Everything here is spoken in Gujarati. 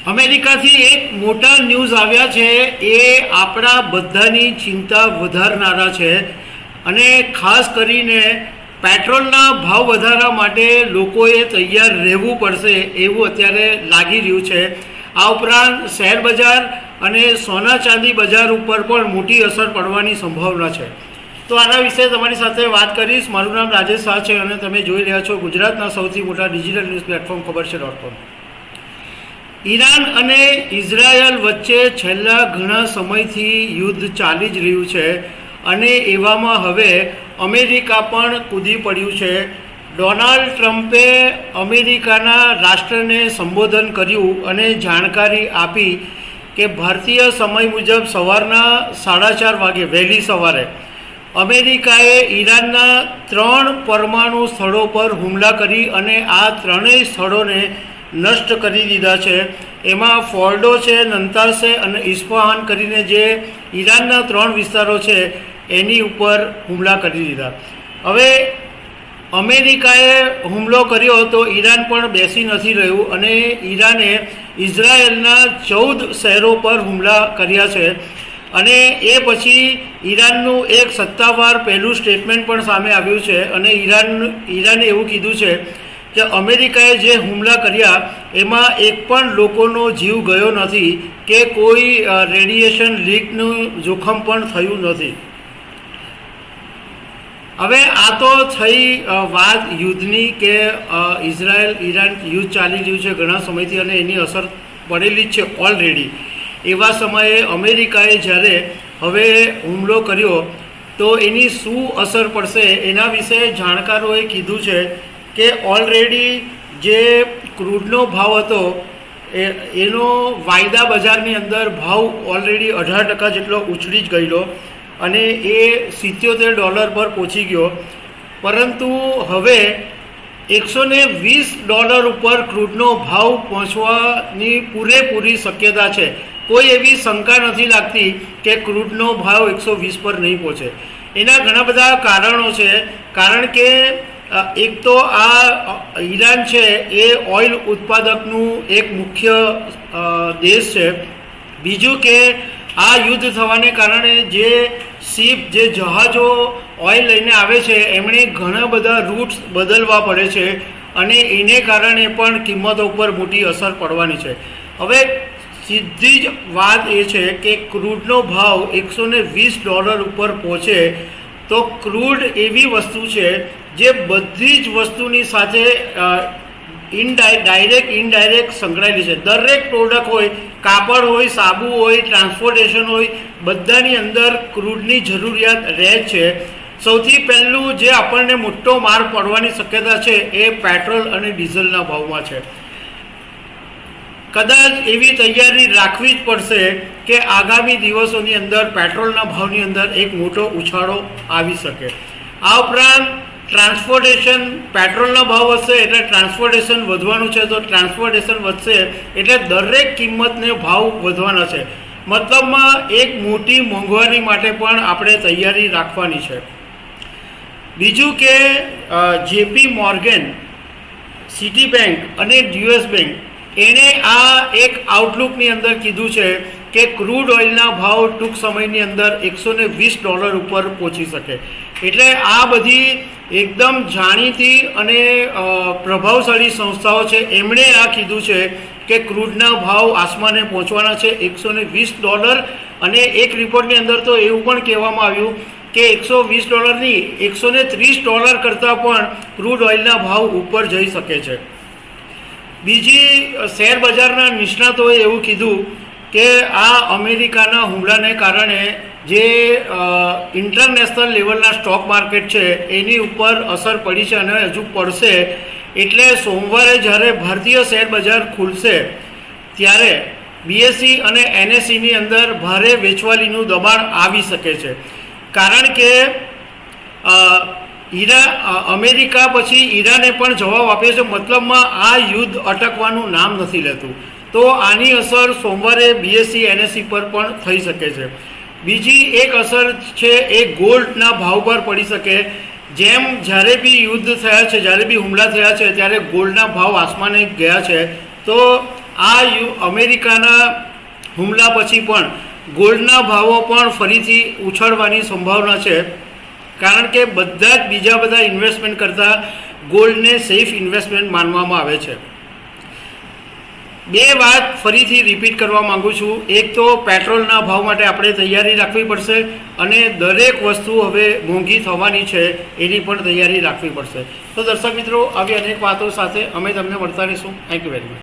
અમેરિકાથી એક મોટા ન્યૂઝ આવ્યા છે, એ આપણા બધાની ચિંતા વધારનારા છે અને ખાસ કરીને પેટ્રોલના ભાવ વધારા માટે લોકોએ તૈયાર રહેવું પડશે એવું અત્યારે લાગી રહ્યું છે। આ ઉપરાંત શેર બજાર અને સોના ચાંદી બજાર ઉપર પણ મોટી અસર પડવાની સંભાવના છે। તો આના વિશે તમારી સાથે વાત કરીશ। મારું નામ રાજેશ શાહ છે અને તમે જોઈ રહ્યા છો ગુજરાતના સૌથી મોટા ડિજિટલ ન્યૂઝ પ્લેટફોર્મ ખબર છે.com। ઈરાન અને ઇઝરાયલ વચ્ચે છેલ્લા ઘણા સમયથી યુદ્ધ ચાલી જ રહ્યું છે અને એવામાં હવે અમેરિકા પણ કૂદી પડ્યું છે। ડોનાલ્ડ ટ્રમ્પે અમેરિકાના રાષ્ટ્રને સંબોધન કર્યું અને જાણકારી આપી કે ભારતીય સમય મુજબ સવારના 4:30 વાગે વહેલી સવારે અમેરિકાએ ઈરાનના 3 પરમાણુ સ્થળો પર હુમલા કરી અને આ ત્રણેય સ્થળોને નષ્ટ કરી દીધા છે। એમાં ફોર્ડો છે, નંતાસ છે અને ઇસ્ફહાન કરીને જે ઈરાનના 3 વિસ્તારો છે એની ઉપર હુમલા કરી દીધા। હવે અમેરિકાએ હુમલો કર્યો તો ઈરાન પણ બેસી નથી રહ્યું અને ઈરાને ઇઝરાયલના 14 શહેરો પર હુમલા કર્યા છે અને એ પછી ઈરાનનું એક સત્તાવાર પહેલું સ્ટેટમેન્ટ પણ સામે આવ્યું છે અને ઈરાને એવું કીધું છે કે અમેરિકાએ જે હુમલા કર્યા એમાં એક પણ લોકોનો જીવ ગયો નથી કે કોઈ રેડિયેશન લીકનું જોખમ પણ થયું નથી। હવે આ તો થઈ વાત યુદ્ધની કે ઇઝરાયલ ઈરાન યુદ્ધ ચાલી રહ્યું છે ઘણા સમયથી અને એની અસર પડેલી જ છે ઓલરેડી। એવા સમયે અમેરિકાએ જ્યારે હવે હુમલો કર્યો તો એની શું અસર પડશે એના વિશે જાણકારોએ કીધું છે કે ઓલરેડી જે ક્રૂડનો ભાવ હતો એનો વાયદા બજારની અંદર ભાવ ઓલરેડી 18% જેટલો ઉછળી જ ગયેલો અને એ $77 પર પહોંચી ગયો, પરંતુ હવે $120 ઉપર ક્રૂડનો ભાવ પહોંચવાની પૂરેપૂરી શક્યતા છે। કોઈ એવી શંકા નથી લાગતી કે ક્રૂડનો ભાવ 120 પર નહીં પહોંચે। એના ઘણા બધા કારણો છે, કારણ કે એક તો આ ઈરાન છે એ ઓઇલ ઉત્પાદકનું એક મુખ્ય દેશ છે। બીજું કે આ યુદ્ધ થવાને કારણે જે શિપ જે જહાજો ઓઇલ લઈને આવે છે એમણે ઘણા બધા રૂટ્સ બદલવા પડે છે અને એને કારણે પણ કિંમતો ઉપર મોટી અસર પડવાની છે। હવે સીધી જ વાત એ છે કે ક્રૂડનો ભાવ $120 ઉપર પહોંચે તો ક્રૂડ એવી વસ્તુ છે જે બધી જ વસ્તુની સાથે ડાયરેક્ટ ઇનડાયરેક્ટ સંકળાયેલી છે। દરેક પ્રોડક્ટ હોય, કાપડ હોય, સાબુ હોય, ટ્રાન્સપોર્ટેશન હોય, બધાની અંદર ક્રૂડની જરૂરિયાત રહે છે। સૌથી પહેલું જે આપણને મોટો માર પડવાની શક્યતા છે એ પેટ્રોલ અને ડીઝલના ભાવમાં છે। કદાચ એવી તૈયારી રાખવી જ પડશે કે આગામી દિવસોની અંદર પેટ્રોલના ભાવની અંદર એક મોટો ઉછાળો આવી શકે। આ ઉપરાંત ટ્રાન્સપોર્ટેશન, પેટ્રોલના ભાવ વધશે એટલે ટ્રાન્સપોર્ટેશન વધવાનું છે, તો ટ્રાન્સપોર્ટેશન વધશે એટલે દરેક કિંમતને ભાવ વધવાના છે। મતલબમાં એક મોટી મોંઘવારી માટે પણ આપણે તૈયારી રાખવાની છે। બીજું કે JP મોર્ગન, સિટી બેંક અને US બેંક એણે આ એક આઉટલુકની અંદર કીધું છે કે ક્રૂડ ઓઇલના ભાવ ટૂંક સમયની અંદર $120 ઉપર પહોંચી શકે। એટલે આ બધી એકદમ જાણીતી અને પ્રભાવશાળી સંસ્થાઓ છે, એમણે આ કીધું છે કે ક્રૂડના ભાવ આસમાને પહોંચવાના છે $120 અને એક રિપોર્ટની અંદર તો એવું પણ કહેવામાં આવ્યું કે $120 નહીં, $130 કરતાં પણ ક્રૂડ ઓઇલના ભાવ ઉપર જઈ શકે છે। બીજી શેર બજારના નિષ્ણાતોએ એવું કીધું કે આ અમેરિકાના હુમલાને કારણે જે ઇન્ટરનેશનલ લેવલના સ્ટોક માર્કેટ છે એની ઉપર અસર પડી છે અને હજુ પડશે। એટલે સોમવારે જ્યારે ભારતીય શેર બજાર ખુલશે ત્યારે BSE અને NSEની અંદર ભારે વેચવાલીનું દબાણ આવી શકે છે, કારણ કે અમેરિકા પછી ઈરાને પણ જવાબ આપ્યો છે। મતલબમાં આ યુદ્ધ અટકવાનું નામ નથી લેતું, તો આની અસર સોમવારે BSE NSE પર પણ થઈ શકે છે। બીજી એક અસર છે એ ગોલ્ડના ભાવ પર પડી શકે। જેમ જ્યારે બી યુદ્ધ થયા છે, જ્યારે બી હુમલા થયા છે ત્યારે ગોલ્ડના ભાવ આસમાને ગયા છે, તો અમેરિકાના હુમલા પછી પણ ગોલ્ડના ભાવો પણ ફરીથી ઉછળવાની સંભાવના છે, કારણ કે બધા જ બીજા બધા ઇન્વેસ્ટમેન્ટ કરતાં ગોલ્ડને સેફ ઇન્વેસ્ટમેન્ટ માનવામાં આવે છે. બે વાત ફરીથી રિપીટ કરવા માગું છું. એક તો પેટ્રોલના ભાવ માટે આપણે તૈયારી રાખવી પડશે, અને દરેક વસ્તુ હવે મોંઘી થવાની છે એની પણ તૈયારી રાખવી પડશે. તો દર્શક મિત્રો, આવી અનેક વાતો સાથે અમે તમને મળતા રહીશું. Thank you very much.